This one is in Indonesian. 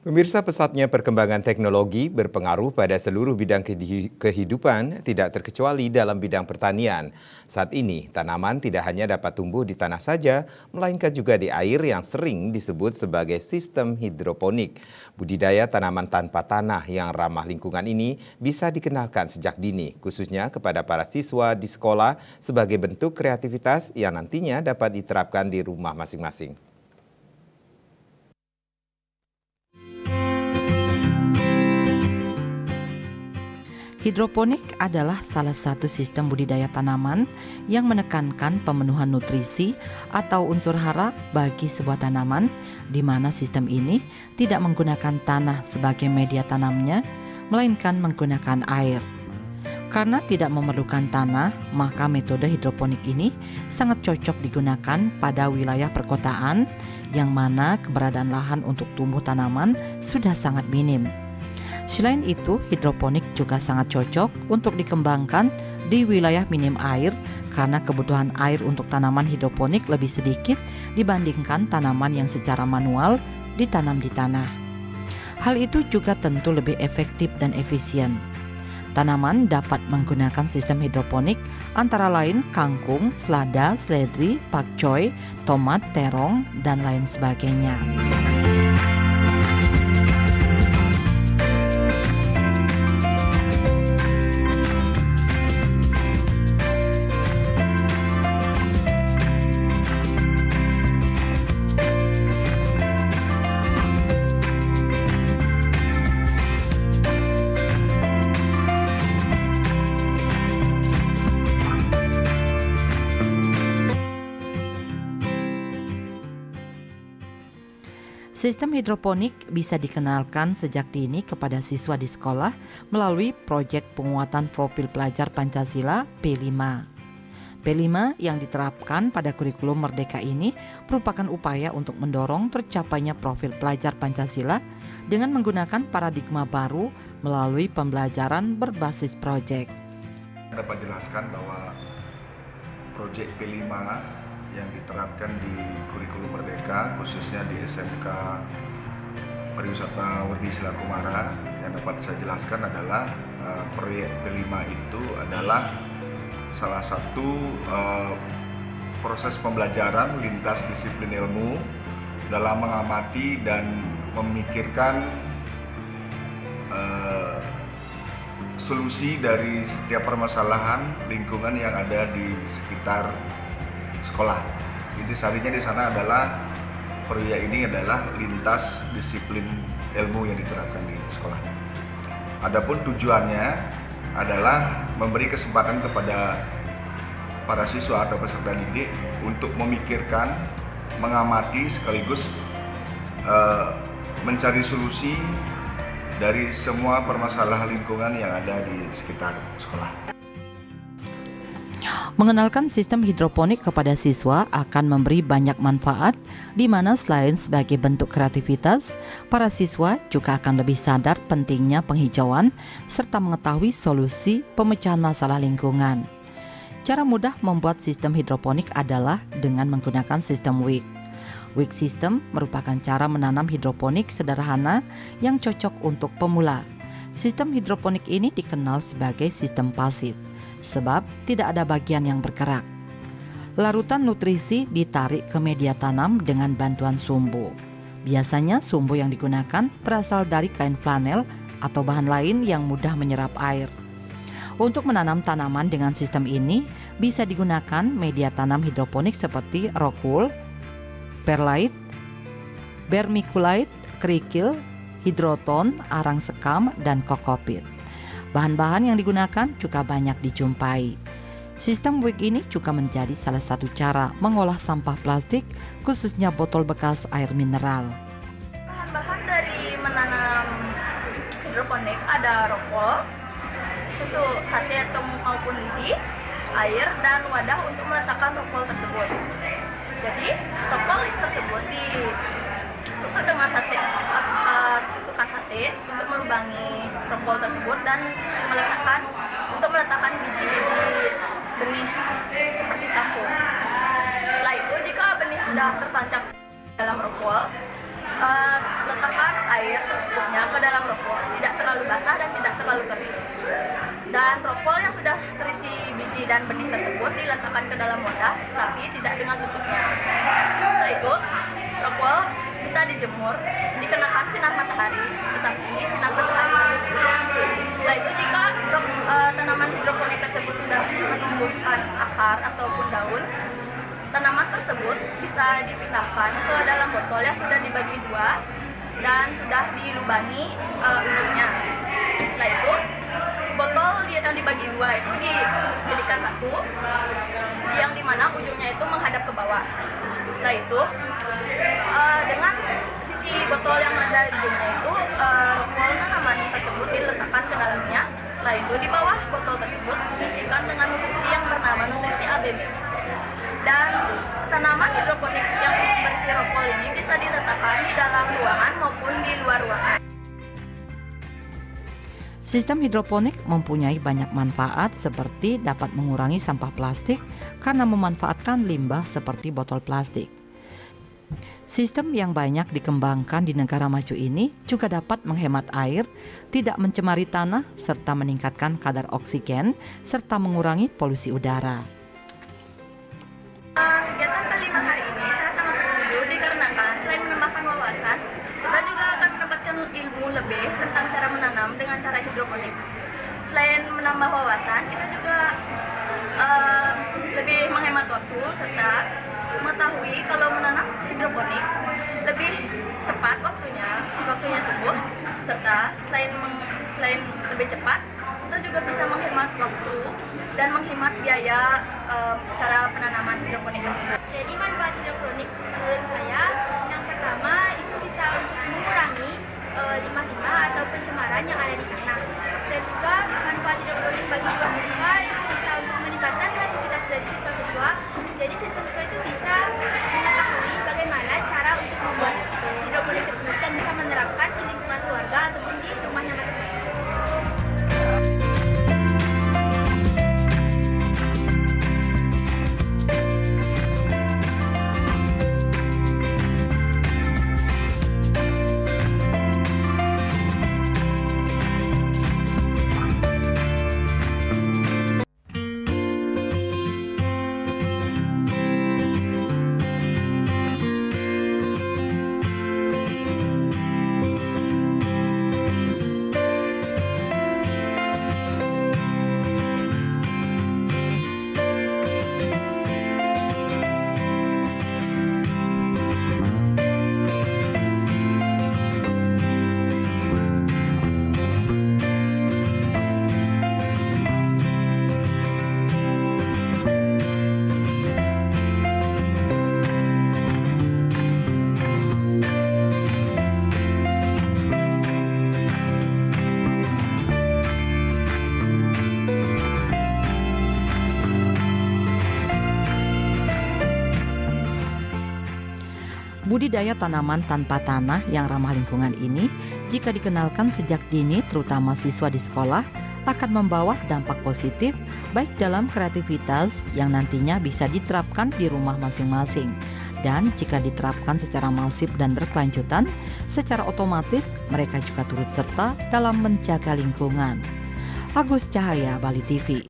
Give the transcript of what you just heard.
Pemirsa, pesatnya perkembangan teknologi berpengaruh pada seluruh bidang kehidupan, tidak terkecuali dalam bidang pertanian. Saat ini, tanaman tidak hanya dapat tumbuh di tanah saja, melainkan juga di air yang sering disebut sebagai sistem hidroponik. Budidaya tanaman tanpa tanah yang ramah lingkungan ini bisa dikenalkan sejak dini, khususnya kepada para siswa di sekolah sebagai bentuk kreativitas yang nantinya dapat diterapkan di rumah masing-masing. Hidroponik adalah salah satu sistem budidaya tanaman yang menekankan pemenuhan nutrisi atau unsur hara bagi sebuah tanaman, di mana sistem ini tidak menggunakan tanah sebagai media tanamnya, melainkan menggunakan air. Karena tidak memerlukan tanah, maka metode hidroponik ini sangat cocok digunakan pada wilayah perkotaan yang mana keberadaan lahan untuk tumbuh tanaman sudah sangat minim. Selain itu, hidroponik juga sangat cocok untuk dikembangkan di wilayah minim air karena kebutuhan air untuk tanaman hidroponik lebih sedikit dibandingkan tanaman yang secara manual ditanam di tanah. Hal itu juga tentu lebih efektif dan efisien. Tanaman dapat menggunakan sistem hidroponik antara lain kangkung, selada, seledri, pakcoy, tomat, terong, dan lain sebagainya. Sistem hidroponik bisa dikenalkan sejak dini kepada siswa di sekolah melalui proyek penguatan profil pelajar Pancasila P5. P5 yang diterapkan pada kurikulum Merdeka ini merupakan upaya untuk mendorong tercapainya profil pelajar Pancasila dengan menggunakan paradigma baru melalui pembelajaran berbasis proyek. Dapat jelaskan bahwa proyek P5 yang diterapkan di kurikulum Merdeka, khususnya di SMK Pariwisata Werdi Silakumara, yang dapat saya jelaskan adalah proyek P5 itu adalah salah satu proses pembelajaran lintas disiplin ilmu dalam mengamati dan memikirkan solusi dari setiap permasalahan lingkungan yang ada di sekitar sekolah. Intisarinya di sana adalah proyek ini adalah lintas disiplin ilmu yang diterapkan di sekolah. Adapun tujuannya adalah memberi kesempatan kepada para siswa atau peserta didik untuk memikirkan, mengamati sekaligus mencari solusi dari semua permasalahan lingkungan yang ada di sekitar sekolah. Mengenalkan sistem hidroponik kepada siswa akan memberi banyak manfaat, di mana selain sebagai bentuk kreativitas, para siswa juga akan lebih sadar pentingnya penghijauan serta mengetahui solusi pemecahan masalah lingkungan. Cara mudah membuat sistem hidroponik adalah dengan menggunakan sistem wick. Wick system merupakan cara menanam hidroponik sederhana yang cocok untuk pemula. Sistem hidroponik ini dikenal sebagai sistem pasif, sebab tidak ada bagian yang bergerak. Larutan nutrisi ditarik ke media tanam dengan bantuan sumbu. Biasanya sumbu yang digunakan berasal dari kain flanel atau bahan lain yang mudah menyerap air. Untuk menanam tanaman dengan sistem ini, bisa digunakan media tanam hidroponik seperti rock wool, perlite, vermiculite, kerikil, hidroton, arang sekam, dan kokopit. Bahan-bahan yang digunakan juga banyak dijumpai. Sistem wick ini juga menjadi salah satu cara mengolah sampah plastik, khususnya botol bekas air mineral. Bahan-bahan dari menanam hidroponik ada rokok, tusuk sate atau maupun lidi, air, dan wadah untuk meletakkan rokok tersebut. Jadi rokok tersebut ditusuk dengan sate, tusukan sate untuk melubangi rokok tersebut dan meletakkan biji-biji benih seperti kangkung. Setelah itu, jika benih sudah tertancap dalam rokok, letakkan air secukupnya ke dalam rokol, tidak terlalu basah dan tidak terlalu kering. Dan rokol yang sudah terisi biji dan benih tersebut diletakkan ke dalam wadah, tapi tidak dengan tutupnya. Setelah itu, rokol bisa dijemur, dikenakan sinar matahari, tetapi sinar matahari tertentu. Setelah itu, jika tanaman hidroponik tersebut sudah menumbuhkan akar ataupun daun, tanaman tersebut bisa dipindahkan ke dalam botol yang sudah dibagi dua dan sudah dilubangi ujungnya. Setelah itu, botol yang dibagi dua itu dijadikan satu, yang dimana ujungnya itu menghadap ke bawah. Setelah itu, dengan sisi botol yang ada ujungnya itu, rokol tanaman tersebut diletakkan ke dalamnya. Setelah itu, di bawah botol tersebut diisikan dengan nutrisi yang bernama nutrisi AB Mix. Dan tanaman hidroponik yang berisi rokol ini bisa diletakkan di dalam ruangan maupun di luar ruangan. Sistem hidroponik mempunyai banyak manfaat seperti dapat mengurangi sampah plastik karena memanfaatkan limbah seperti botol plastik. Sistem yang banyak dikembangkan di negara maju ini juga dapat menghemat air, tidak mencemari tanah, serta meningkatkan kadar oksigen, serta mengurangi polusi udara. Kegiatan kelima hari ini saya sangat setuju dikarenakan selain menambahkan wawasan, kita juga akan mendapatkan ilmu lebih tentang cara menanam dengan cara hidroponik. Selain menambah wawasan, kita juga lebih menghemat waktu serta mengetahui kalau menanam hidroponik lebih cepat waktunya tumbuh, serta selain lebih cepat, kita juga bisa menghemat waktu dan menghemat biaya cara penanaman hidroponik tersebut. Jadi manfaat hidroponik menurut saya, yang pertama itu bisa untuk mengurangi limbah-limbah atau pencemaran yang ada di tanah. Dan juga manfaat hidroponik bagi siswa-siswa itu bisa untuk meningkatkan kreativitas dari siswa-siswa. Jadi siswa-siswa itu bisa mengetahui bagaimana cara untuk membuat hidroponik tersebut dan bisa menerapkan di lingkungan keluarga ataupun di rumahnya masing-masing. Budidaya tanaman tanpa tanah yang ramah lingkungan ini, jika dikenalkan sejak dini terutama siswa di sekolah, akan membawa dampak positif baik dalam kreativitas yang nantinya bisa diterapkan di rumah masing-masing. Dan jika diterapkan secara masif dan berkelanjutan, secara otomatis mereka juga turut serta dalam menjaga lingkungan. Agus Cahaya, Bali TV.